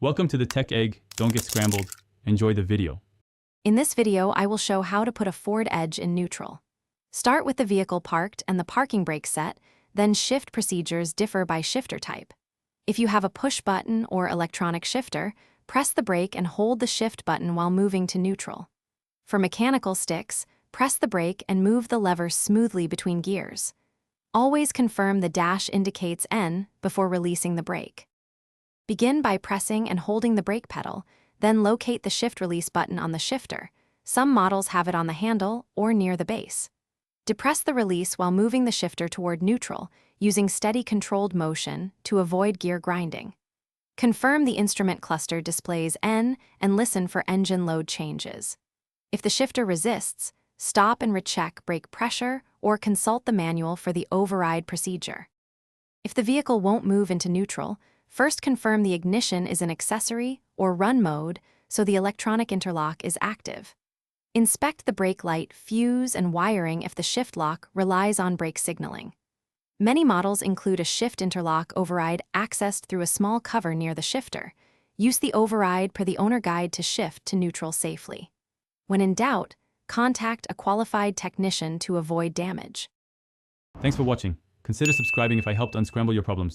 Welcome to the Tech Egg. Don't get scrambled. Enjoy the video. In this video, I will show how to put a forward edge in neutral. Start with the vehicle parked and the parking brake set, then shift procedures differ by shifter type. If you have a push button or electronic shifter, press the brake and hold the shift button while moving to neutral. For mechanical sticks, press the brake and move the lever smoothly between gears. Always confirm the dash indicates N before releasing the brake. Begin by pressing and holding the brake pedal, then locate the shift release button on the shifter. Some models have it on the handle or near the base. Depress the release while moving the shifter toward neutral, using steady controlled motion to avoid gear grinding. Confirm the instrument cluster displays N and listen for engine load changes. If the shifter resists, stop and recheck brake pressure or consult the manual for the override procedure. If the vehicle won't move into neutral, first confirm the ignition is in accessory or run mode so the electronic interlock is active. Inspect the brake light, fuse, and wiring if the shift lock relies on brake signaling. Many models include a shift interlock override accessed through a small cover near the shifter. Use the override per the owner guide to shift to neutral safely. When in doubt, contact a qualified technician to avoid damage. Thanks for watching. Consider subscribing if I helped unscramble your problems.